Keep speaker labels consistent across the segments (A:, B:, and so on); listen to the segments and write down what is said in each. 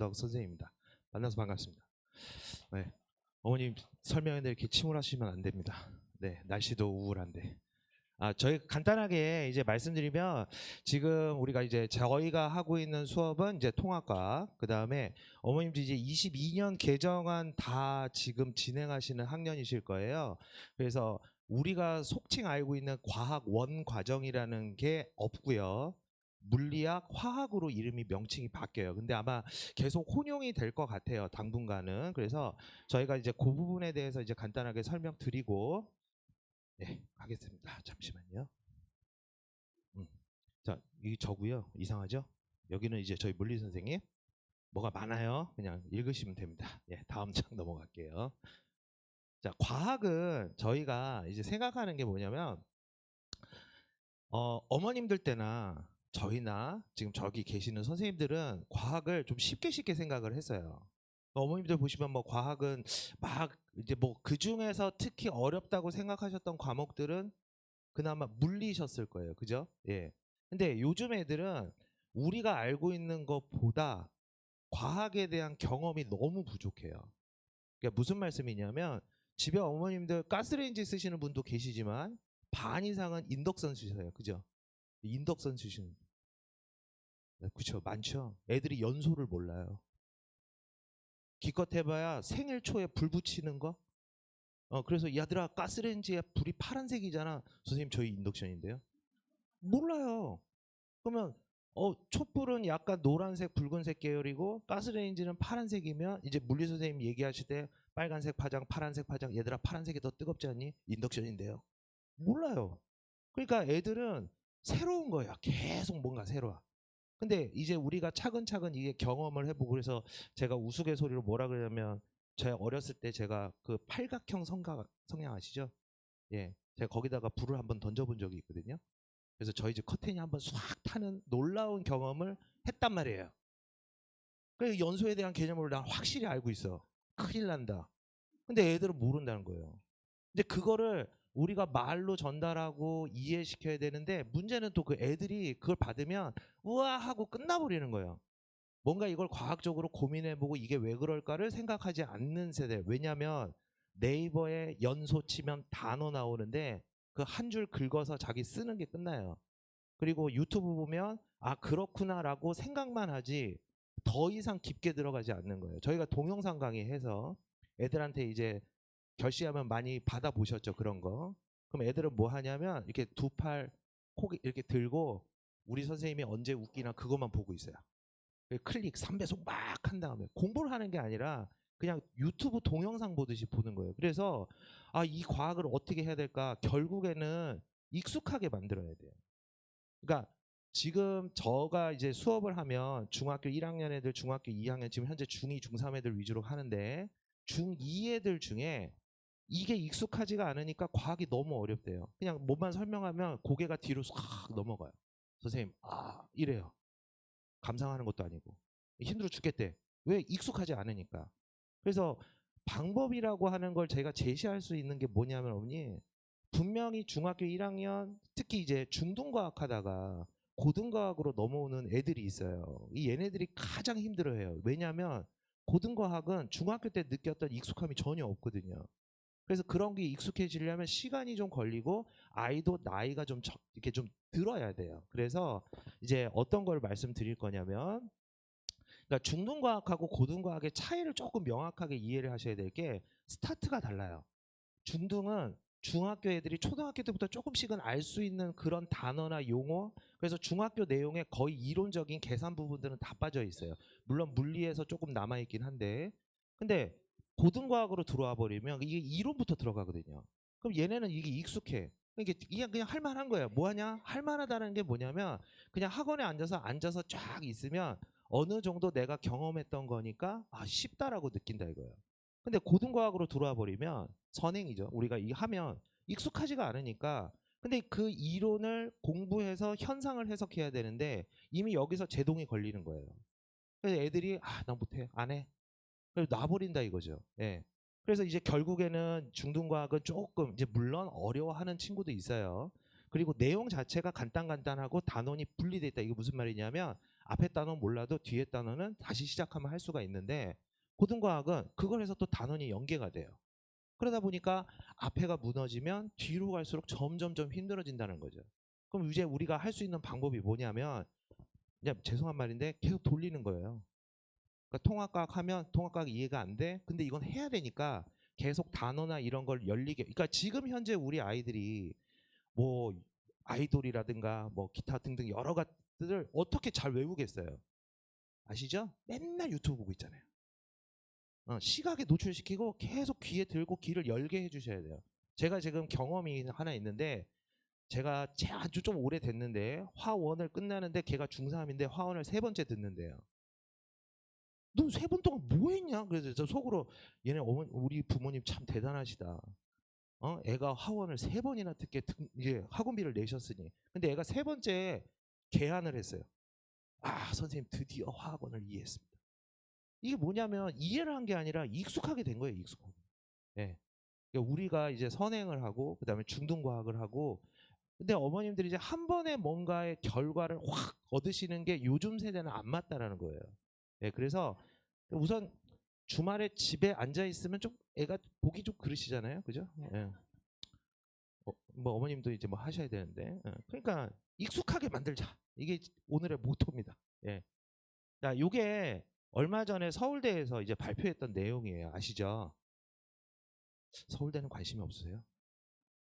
A: 정덕 선생님입니다. 만나서 반갑습니다. 네, 어머님 설명에 이렇게 침울하시면 안 됩니다. 네, 날씨도 우울한데. 저희 간단하게 이제 말씀드리면 지금 우리가 이제 저희가 하고 있는 수업은 이제 통합과 그다음에 어머님도 이제 22년 개정안 다 지금 진행하시는 학년이실 거예요. 그래서 우리가 속칭 알고 있는 과학 원 과정이라는 게 없고요. 물리학, 화학으로 이름이 명칭이 바뀌어요. 근데 아마 계속 혼용이 될 것 같아요. 당분간은. 그래서 저희가 이제 그 부분에 대해서 이제 간단하게 설명드리고 네, 하겠습니다. 잠시만요. 자, 이 저고요. 이상하죠? 여기는 이제 저희 물리 선생님. 뭐가 많아요. 그냥 읽으시면 됩니다. 예, 다음 장 넘어갈게요. 자, 과학은 저희가 이제 생각하는 게 뭐냐면 어머님들 때나 저희나 지금 저기 계시는 선생님들은 과학을 좀 쉽게 생각을 했어요. 어머님들 보시면 뭐 과학은 막 이제 뭐 그 중에서 특히 어렵다고 생각하셨던 과목들은 그나마 물리셨을 거예요. 그죠? 예. 근데 요즘 애들은 우리가 알고 있는 것보다 과학에 대한 경험이 너무 부족해요. 그러니까 무슨 말씀이냐면 집에 어머님들 가스레인지 쓰시는 분도 계시지만 반 이상은 인덕션 쓰셔요. 그죠? 인덕션 쓰시는. 그렇죠. 많죠. 애들이 연소를 몰라요. 기껏 해봐야 생일 초에 불 붙이는 거? 그래서 얘들아 가스레인지에 불이 파란색이잖아. 선생님 저희 인덕션인데요. 몰라요. 그러면 촛불은 약간 노란색, 붉은색 계열이고 가스레인지는 파란색이면 이제 물리 선생님 얘기하실 때 빨간색 파장, 파란색 파장, 얘들아 파란색이 더 뜨겁지 않니? 인덕션인데요. 몰라요. 그러니까 애들은 새로운 거야. 계속 뭔가 새로워. 근데 이제 우리가 차근차근 이게 경험을 해보고 그래서 제가 우스갯소리로 뭐라 그러냐면 제가 어렸을 때 제가 그 팔각형 성냥 아시죠? 예, 제가 거기다가 불을 한번 던져본 적이 있거든요. 그래서 저희 집 커튼이 한번 싹 타는 놀라운 경험을 했단 말이에요. 그래서 연소에 대한 개념을 난 확실히 알고 있어. 큰일 난다. 근데 애들은 모른다는 거예요. 근데 그거를 우리가 말로 전달하고 이해시켜야 되는데 문제는 또 그 애들이 그걸 받으면 우와 하고 끝나버리는 거예요. 뭔가 이걸 과학적으로 고민해보고 이게 왜 그럴까를 생각하지 않는 세대. 왜냐하면 네이버에 연소 치면 단어 나오는데 그 한 줄 긁어서 자기 쓰는 게 끝나요. 그리고 유튜브 보면 아 그렇구나라고 생각만 하지 더 이상 깊게 들어가지 않는 거예요. 저희가 동영상 강의해서 애들한테 이제 결시하면 많이 받아보셨죠 그런 거. 그럼 애들은 뭐 하냐면 이렇게 두 팔 콕 이렇게 들고 우리 선생님이 언제 웃기나 그것만 보고 있어요. 클릭 3배속 막 한 다음에 공부를 하는 게 아니라 그냥 유튜브 동영상 보듯이 보는 거예요. 그래서 이 과학을 어떻게 해야 될까? 결국에는 익숙하게 만들어야 돼요. 그러니까 지금 저가 이제 수업을 하면 중학교 1학년 애들, 중학교 2학년 지금 현재 중2, 중3 애들 위주로 하는데 중2 애들 중에 이게 익숙하지가 않으니까 과학이 너무 어렵대요. 그냥 뭐만 설명하면 고개가 뒤로 싹 넘어가요. 선생님, 이래요. 감상하는 것도 아니고. 힘들어 죽겠대. 왜? 익숙하지 않으니까. 그래서 방법이라고 하는 걸 제가 제시할 수 있는 게 뭐냐면 어머니 분명히 중학교 1학년 특히 이제 중등과학 하다가 고등과학으로 넘어오는 애들이 있어요. 이 얘네들이 가장 힘들어해요. 왜냐하면 고등과학은 중학교 때 느꼈던 익숙함이 전혀 없거든요. 그래서 그런 게 익숙해지려면 시간이 좀 걸리고 아이도 나이가 좀 이렇게 좀 들어야 돼요. 그래서 이제 어떤 걸 말씀드릴 거냐면 그러니까 중등과학하고 고등과학의 차이를 조금 명확하게 이해를 하셔야 될 게 스타트가 달라요. 중등은 중학교 애들이 초등학교 때부터 조금씩은 알 수 있는 그런 단어나 용어 그래서 중학교 내용에 거의 이론적인 계산 부분들은 다 빠져 있어요. 물론 물리에서 조금 남아있긴 한데 근데 고등과학으로 들어와 버리면 이게 이론부터 들어가거든요. 그럼 얘네는 이게 익숙해. 이게 그냥 할만한 거예요. 뭐하냐? 할만하다는 게 뭐냐면 그냥 학원에 앉아서 쫙 있으면 어느 정도 내가 경험했던 거니까 쉽다라고 느낀다 이거예요. 근데 고등과학으로 들어와 버리면 선행이죠. 우리가 이 하면 익숙하지가 않으니까 근데 그 이론을 공부해서 현상을 해석해야 되는데 이미 여기서 제동이 걸리는 거예요. 그래서 애들이 나 못해 안 해. 그래서 놔버린다 이거죠. 예. 그래서 이제 결국에는 중등과학은 조금 이제 물론 어려워하는 친구도 있어요. 그리고 내용 자체가 간단하고 단원이 분리돼 있다. 이게 무슨 말이냐면 앞에 단어 몰라도 뒤에 단어는 다시 시작하면 할 수가 있는데 고등과학은 그걸 해서 또 단원이 연계가 돼요. 그러다 보니까 앞에가 무너지면 뒤로 갈수록 점점점 힘들어진다는 거죠. 그럼 이제 우리가 할 수 있는 방법이 뭐냐면 그냥 죄송한 말인데 계속 돌리는 거예요. 그러니까 통합과학 하면 통합과학 이해가 안 돼. 근데 이건 해야 되니까 계속 단어나 이런 걸 열리게. 그러니까 지금 현재 우리 아이들이 뭐 아이돌이라든가 뭐 기타 등등 여러 가지를 어떻게 잘 외우겠어요? 아시죠? 맨날 유튜브 보고 있잖아요. 시각에 노출시키고 계속 귀에 들고 귀를 열게 해주셔야 돼요. 제가 지금 경험이 하나 있는데 제가 아주 좀 오래 됐는데 화원을 끝나는데 걔가 중3인데 화원을 3번째 듣는데요. 너 3번 동안 뭐 했냐? 그래서 저 속으로 얘네 우리 부모님 참 대단하시다. 애가 화원을 3번이나 듣게 이제 학원비를 내셨으니. 근데 애가 3번째 개안을 했어요. 아, 선생님 드디어 화학원을 이해했습니다. 이게 뭐냐면 이해를 한 게 아니라 익숙하게 된 거예요. 익숙하게. 네. 그러니까 우리가 이제 선행을 하고 그다음에 중등과학을 하고 근데 어머님들이 이제 한 번에 뭔가의 결과를 확 얻으시는 게 요즘 세대는 안 맞다라는 거예요. 네, 그래서 우선 주말에 집에 앉아 있으면 좀 애가 보기 좀 그러시잖아요, 그죠? 예. 뭐 어머님도 이제 뭐 하셔야 되는데, 그러니까 익숙하게 만들자. 이게 오늘의 모토입니다. 예. 자, 요게 얼마 전에 서울대에서 이제 발표했던 내용이에요. 아시죠? 서울대는 관심이 없으세요?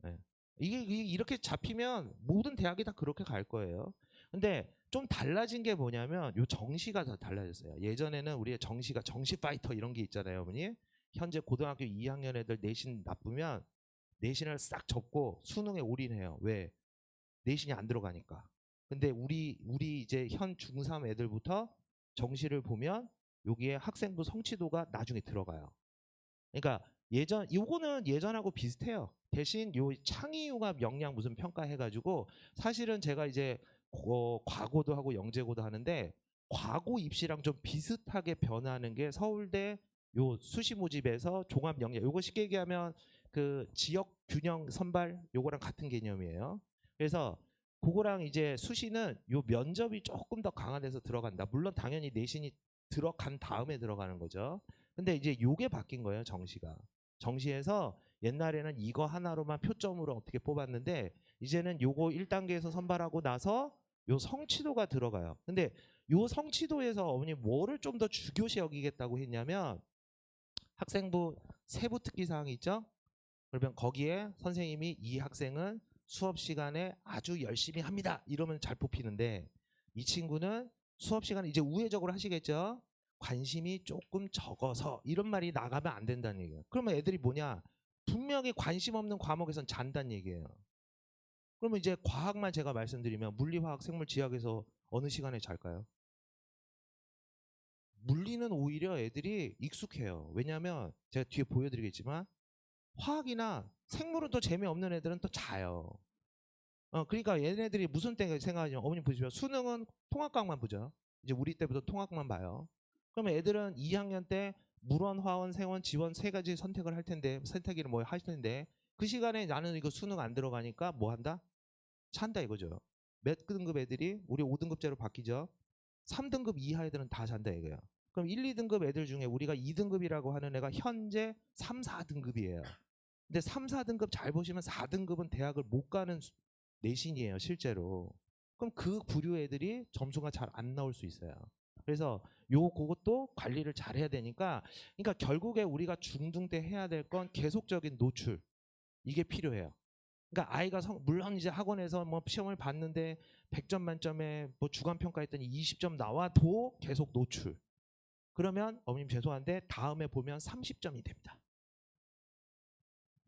A: 예. 이게 이렇게 잡히면 모든 대학이 다 그렇게 갈 거예요. 근데 좀 달라진 게 뭐냐면 요 정시가 더 달라졌어요. 예전에는 우리의 정시가 정시 파이터 이런 게 있잖아요, 어머니. 현재 고등학교 2학년 애들 내신 나쁘면 내신을 싹 접고 수능에 올인해요. 왜? 내신이 안 들어가니까. 근데 우리 이제 현 중3 애들부터 정시를 보면 여기에 학생부 성취도가 나중에 들어가요. 그러니까 요거는 예전하고 비슷해요. 대신 요 창의융합 역량 무슨 평가해가지고 사실은 제가 이제 과고도 하고 영재고도 하는데 과고 입시랑 좀 비슷하게 변하는 게 서울대 요 수시 모집에서 종합 역량 요거 쉽게 얘기하면 그 지역 균형 선발 요거랑 같은 개념이에요. 그래서 그거랑 이제 수시는 요 면접이 조금 더 강화돼서 들어간다. 물론 당연히 내신이 들어간 다음에 들어가는 거죠. 근데 이제 요게 바뀐 거예요, 정시가. 정시에서 옛날에는 이거 하나로만 표점으로 어떻게 뽑았는데 이제는 요거 1단계에서 선발하고 나서 요 성취도가 들어가요. 근데 요 성취도에서 어머니 뭐를 좀 더 중요시 여기겠다고 했냐면 학생부 세부 특기 사항이 있죠? 그러면 거기에 선생님이 이 학생은 수업 시간에 아주 열심히 합니다. 이러면 잘 뽑히는데 이 친구는 수업 시간에 이제 우회적으로 하시겠죠? 관심이 조금 적어서 이런 말이 나가면 안 된다는 얘기예요. 그러면 애들이 뭐냐? 분명히 관심 없는 과목에선 잔다는 얘기예요. 그러면 이제 과학만 제가 말씀드리면 물리, 화학, 생물, 지학에서 어느 시간에 잘까요? 물리는 오히려 애들이 익숙해요. 왜냐하면 제가 뒤에 보여드리겠지만 화학이나 생물은 또 재미없는 애들은 또 자요. 그러니까 얘네들이 무슨 때 생각하냐면 어머님 보시면 수능은 통합과학만 보죠. 이제 우리 때부터 통합과만 봐요. 그러면 애들은 2학년 때 물원, 화원, 생원, 지원 3가지 선택을 할 텐데 선택기를 뭐 할 텐데 그 시간에 나는 이거 수능 안 들어가니까 뭐 한다? 잔다 이거죠. 몇 등급 애들이 우리 5등급제로 바뀌죠. 3등급 이하 애들은 다 잔다 이거예요. 그럼 1, 2등급 애들 중에 우리가 2등급이라고 하는 애가 현재 3, 4등급이에요. 근데 3, 4등급 잘 보시면 4등급은 대학을 못 가는 내신이에요, 실제로. 그럼 그 부류 애들이 점수가 잘 안 나올 수 있어요. 그래서 그것도 관리를 잘 해야 되니까, 그러니까 결국에 우리가 중등 때 해야 될 건 계속적인 노출. 이게 필요해요. 그러니까 아이가 물론 이제 학원에서 뭐 시험을 봤는데 100점 만점에 뭐 주간 평가했더니 20점 나와도 계속 노출. 그러면 어머님 죄송한데 다음에 보면 30점이 됩니다.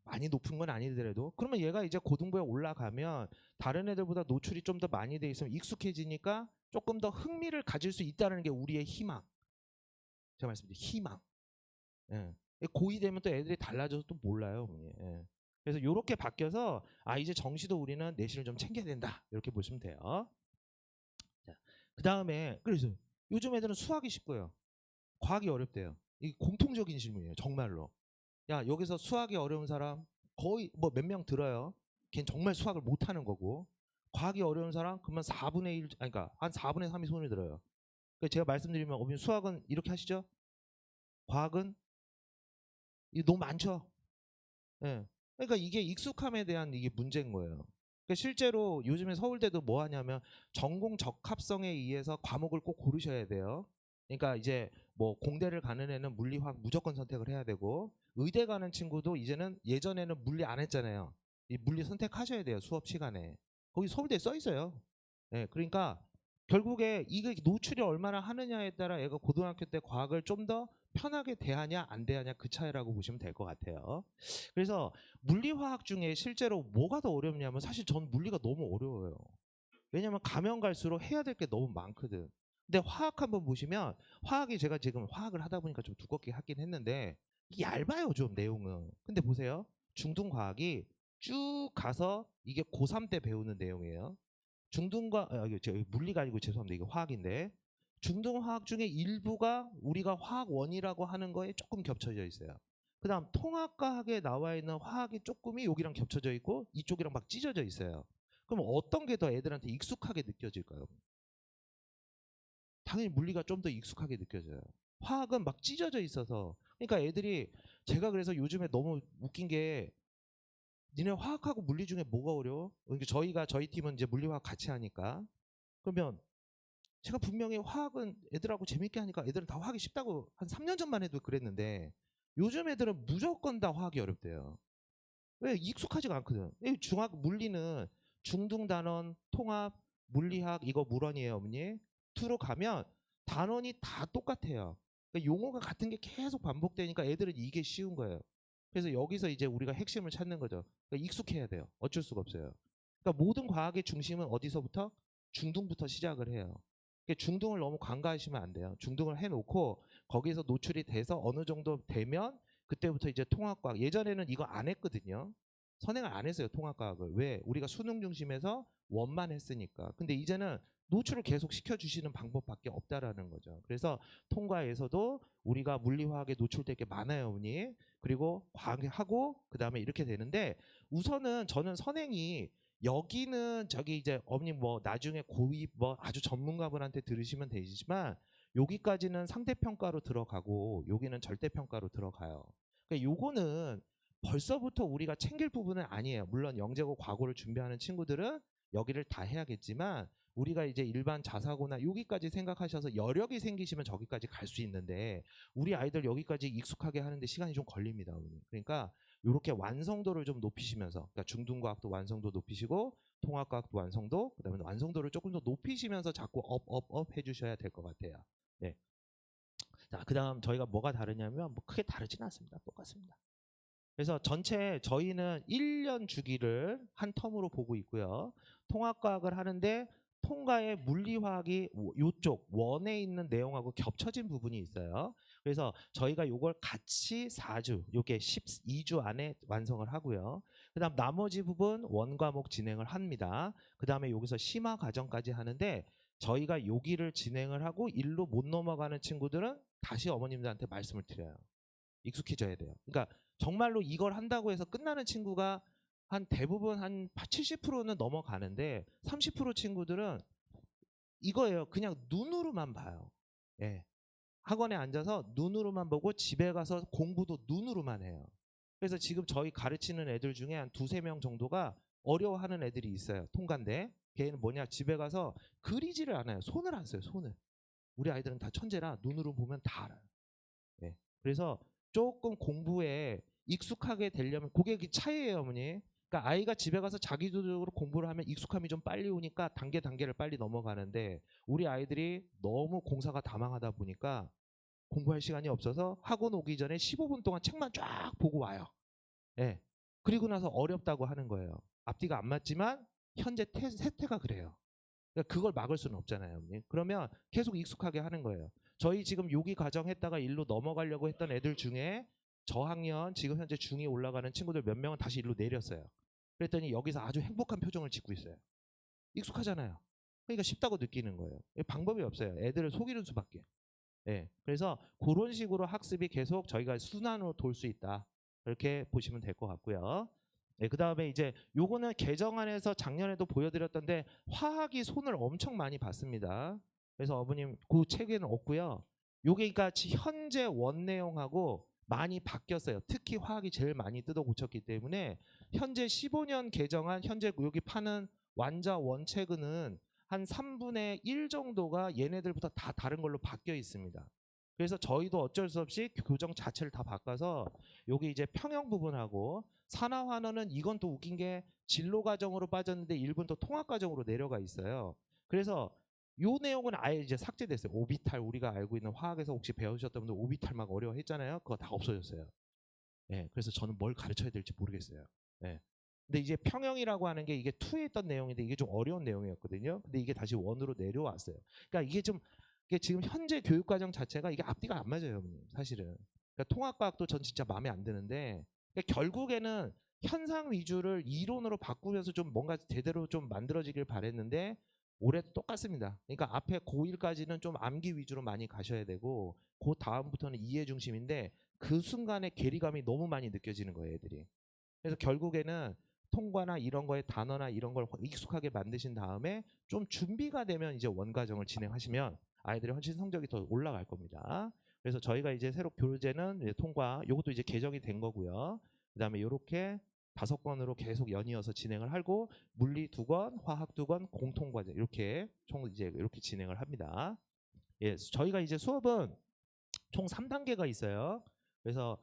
A: 많이 높은 건 아니더라도 그러면 얘가 이제 고등부에 올라가면 다른 애들보다 노출이 좀 더 많이 돼 있으면 익숙해지니까 조금 더 흥미를 가질 수 있다는 게 우리의 희망. 제가 말씀드린 희망. 예. 고2 되면 또 애들이 달라져서 또 몰라요. 예. 그래서 이렇게 바뀌어서 이제 정시도 우리는 내신을 좀 챙겨야 된다. 이렇게 보시면 돼요. 자, 그 다음에 그래서 요즘 애들은 수학이 쉽고요. 과학이 어렵대요. 이게 공통적인 질문이에요. 정말로. 야, 여기서 수학이 어려운 사람 거의 뭐 몇 명 들어요. 걔는 정말 수학을 못하는 거고. 과학이 어려운 사람 그러면 4분의 1, 아니 그러니까 한 4분의 3이 손을 들어요. 그러니까 제가 말씀드리면 어머님 수학은 이렇게 하시죠? 과학은 이게 너무 많죠? 예. 그러니까 이게 익숙함에 대한 이게 문제인 거예요. 그러니까 실제로 요즘에 서울대도 뭐 하냐면 전공 적합성에 의해서 과목을 꼭 고르셔야 돼요. 그러니까 이제 뭐 공대를 가는 애는 물리화학 무조건 선택을 해야 되고 의대 가는 친구도 이제는 예전에는 물리 안 했잖아요. 이 물리 선택하셔야 돼요. 수업 시간에. 거기 서울대에 써 있어요. 예. 그러니까 결국에 이게 노출이 얼마나 하느냐에 따라 애가 고등학교 때 과학을 좀 더 편하게 대하냐 안 대하냐 그 차이라고 보시면 될 것 같아요. 그래서 물리화학 중에 실제로 뭐가 더 어렵냐면 사실 전 물리가 너무 어려워요. 왜냐면 가면 갈수록 해야 될 게 너무 많거든. 근데 화학 한번 보시면 화학이 제가 지금 화학을 하다 보니까 좀 두껍게 하긴 했는데 이게 얇아요 좀 내용은. 근데 보세요. 중등과학이 쭉 가서 이게 고3 때 배우는 내용이에요. 이게 물리가 아니고 죄송합니다. 이거 화학인데 중등화학 중에 일부가 우리가 화학원이라고 하는 거에 조금 겹쳐져 있어요. 그다음 통합과학에 나와 있는 화학이 조금이 여기랑 겹쳐져 있고 이쪽이랑 막 찢어져 있어요. 그럼 어떤 게 더 애들한테 익숙하게 느껴질까요? 당연히 물리가 좀 더 익숙하게 느껴져요. 화학은 막 찢어져 있어서 그러니까 애들이 제가 그래서 요즘에 너무 웃긴 게 니네 화학하고 물리 중에 뭐가 어려워? 그러니까 저희 팀은 이제 물리화학 같이 하니까 그러면 제가 분명히 화학은 애들하고 재밌게 하니까 애들은 다 화학이 쉽다고 한 3년 전만 해도 그랬는데 요즘 애들은 무조건 다 화학이 어렵대요. 왜? 익숙하지가 않거든. 이 중학 물리는 중등 단원, 통합, 물리학 이거 물원이에요, 어머니. 투로 가면 단원이 다 똑같아요. 그러니까 용어가 같은 게 계속 반복되니까 애들은 이게 쉬운 거예요. 그래서 여기서 이제 우리가 핵심을 찾는 거죠. 그러니까 익숙해야 돼요. 어쩔 수가 없어요. 그러니까 모든 과학의 중심은 어디서부터? 중등부터 시작을 해요. 그러니까 중등을 너무 간과하시면 안 돼요. 중등을 해놓고 거기서 노출이 돼서 어느 정도 되면 그때부터 이제 통합과학. 예전에는 이거 안 했거든요. 선행을 안 했어요. 통합과학을. 왜? 우리가 수능 중심에서 원만 했으니까. 근데 이제는 노출을 계속 시켜주시는 방법밖에 없다라는 거죠. 그래서 통과에서도 우리가 물리화학에 노출될 게 많아요, 어머니. 그리고 과학하고 그다음에 이렇게 되는데 우선은 저는 선행이 여기는 저기 이제 어머니 뭐 나중에 고위 뭐 아주 전문가분한테 들으시면 되지만 여기까지는 상대평가로 들어가고 여기는 절대평가로 들어가요. 그러니까 요거는 벌써부터 우리가 챙길 부분은 아니에요. 물론 영재고 과고를 준비하는 친구들은 여기를 다 해야겠지만 우리가 이제 일반 자사고나 여기까지 생각하셔서 여력이 생기시면 저기까지 갈 수 있는데 우리 아이들 여기까지 익숙하게 하는데 시간이 좀 걸립니다. 그러니까 이렇게 완성도를 좀 높이시면서 그러니까 중등과학도 완성도 높이시고 통합과학도 완성도 그다음에 완성도를 조금 더 높이시면서 자꾸 업 해주셔야 될 것 같아요. 네. 자, 그다음 저희가 뭐가 다르냐면 뭐 크게 다르지는 않습니다. 똑같습니다. 그래서 전체 저희는 1년 주기를 한 텀으로 보고 있고요. 통합과학을 하는데 통과의 물리화학이 이쪽 원에 있는 내용하고 겹쳐진 부분이 있어요. 그래서 저희가 이걸 같이 4주, 이게 12주 안에 완성을 하고요. 그다음 나머지 부분 원 과목 진행을 합니다. 그다음에 여기서 심화 과정까지 하는데 저희가 여기를 진행을 하고 일로 못 넘어가는 친구들은 다시 어머님들한테 말씀을 드려요. 익숙해져야 돼요. 그러니까 정말로 이걸 한다고 해서 끝나는 친구가 한 대부분 한 70%는 넘어가는데 30% 친구들은 이거예요. 그냥 눈으로만 봐요. 예. 학원에 앉아서 눈으로만 보고 집에 가서 공부도 눈으로만 해요. 그래서 지금 저희 가르치는 애들 중에 한 두세 명 정도가 어려워하는 애들이 있어요. 통과인데 걔는 뭐냐 집에 가서 그리지를 않아요. 손을 안 써요. 손을. 우리 아이들은 다 천재라 눈으로 보면 다 알아요. 예. 그래서 조금 공부에 익숙하게 되려면 그게 차이예요, 어머니. 그러니까 아이가 집에 가서 자기주도적으로 공부를 하면 익숙함이 좀 빨리 오니까 단계를 빨리 넘어가는데 우리 아이들이 너무 공사가 다망하다 보니까 공부할 시간이 없어서 학원 오기 전에 15분 동안 책만 쫙 보고 와요. 예. 그리고 나서 어렵다고 하는 거예요. 앞뒤가 안 맞지만 현재 세태가 그래요. 그러니까 그걸 막을 수는 없잖아요, 어머니. 그러면 계속 익숙하게 하는 거예요. 저희 지금 요기 과정 했다가 일로 넘어가려고 했던 애들 중에 저학년 지금 현재 중2 올라가는 친구들 몇 명은 다시 일로 내렸어요. 그랬더니 여기서 아주 행복한 표정을 짓고 있어요. 익숙하잖아요. 그러니까 쉽다고 느끼는 거예요. 방법이 없어요. 애들을 속이는 수밖에. 예. 그래서 그런 식으로 학습이 계속 저희가 순환으로 돌 수 있다. 그렇게 보시면 될 것 같고요. 네, 그 다음에 이제 요거는 개정안에서 작년에도 보여드렸던데 화학이 손을 엄청 많이 받습니다. 그래서 어머님 그 책에는 없고요. 요게 그러니까 현재 원 내용하고 많이 바뀌었어요. 특히 화학이 제일 많이 뜯어 고쳤기 때문에 현재 15년 개정한 현재 여기 파는 완자 원책은 한 3분의 1 정도가 얘네들부터 다 다른 걸로 바뀌어 있습니다. 그래서 저희도 어쩔 수 없이 교정 자체를 다 바꿔서 여기 이제 평형 부분하고 산화환원은 이건 또 웃긴 게 진로 과정으로 빠졌는데 일본 또 통합 과정으로 내려가 있어요. 그래서 요 내용은 아예 이제 삭제됐어요. 오비탈 우리가 알고 있는 화학에서 혹시 배우셨던 분들 오비탈 막 어려워했잖아요. 그거 다 없어졌어요. 예, 그래서 저는 뭘 가르쳐야 될지 모르겠어요. 예. 근데 이제 평형이라고 하는 게 이게 2에 있던 내용인데 이게 좀 어려운 내용이었거든요. 근데 이게 다시 1으로 내려왔어요. 그러니까 이게 지금 현재 교육 과정 자체가 이게 앞뒤가 안 맞아요, 어머님, 사실은. 그러니까 통합과학도 전 진짜 마음에 안 드는데 그러니까 결국에는 현상 위주를 이론으로 바꾸면서 좀 뭔가 제대로 좀 만들어지길 바랬는데 올해도 똑같습니다. 그러니까 앞에 고1까지는 좀 암기 위주로 많이 가셔야 되고 그 다음부터는 이해 중심인데 그 순간에 괴리감이 너무 많이 느껴지는 거예요, 애들이. 그래서 결국에는 통과나 이런 거에 단어나 이런 걸 익숙하게 만드신 다음에 좀 준비가 되면 이제 원과정을 진행하시면 아이들의 훨씬 성적이 더 올라갈 겁니다. 그래서 저희가 이제 새로 교재는 이제 통과, 요것도 이제 개정이 된 거고요. 그다음에 요렇게 5권으로 계속 연이어서 진행을 하고 물리 2권, 화학 2권, 공통과제 이렇게 총 이제 이렇게 진행을 합니다. 예, 저희가 이제 수업은 총 3단계가 있어요. 그래서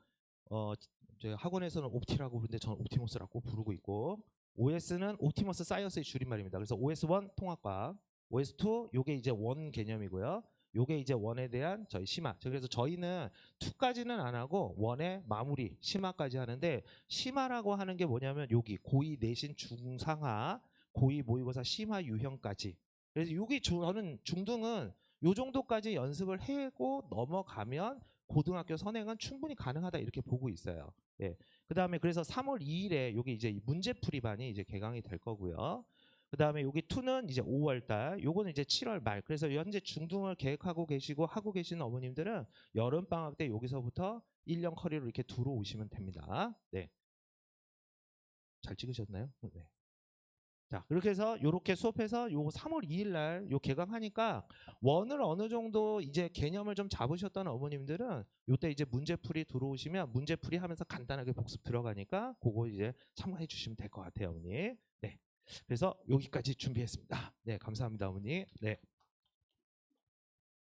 A: 저희 학원에서는 옵티라고 부르는데 저는 옵티머스라고 부르고 있고 OS는 옵티머스 사이언스의 줄임말입니다. 그래서 OS1 통합과학, OS2 요게 이제 원 개념이고요. 요게 이제 원에 대한 저희 심화. 그래서 저희는 2까지는 안 하고 원의 마무리, 심화까지 하는데 심화라고 하는 게 뭐냐면 여기 고2 내신 중상하, 고2 모의고사 심화 유형까지. 그래서 여기 저는 중등은 요 정도까지 연습을 하고 넘어가면 고등학교 선행은 충분히 가능하다 이렇게 보고 있어요. 예. 그다음에 그래서 3월 2일에 여기 이제 문제풀이반이 이제 개강이 될 거고요. 그다음에 여기 2는 이제 5월 달, 요거는 이제 7월 말. 그래서 현재 중등을 계획하고 계시고 하고 계시는 어머님들은 여름 방학 때 여기서부터 1년 커리로 이렇게 들어오시면 됩니다. 네. 잘 찍으셨나요? 네. 자, 그렇게 해서 요렇게 수업해서 요 3월 2일 날 요 개강하니까 원을 어느 정도 이제 개념을 좀 잡으셨던 어머님들은 요때 이제 문제풀이 들어오시면 문제풀이 하면서 간단하게 복습 들어가니까 그거 이제 참고해 주시면 될 것 같아요, 어머니. 네. 그래서 여기까지 준비했습니다. 네, 감사합니다, 어머니. 네.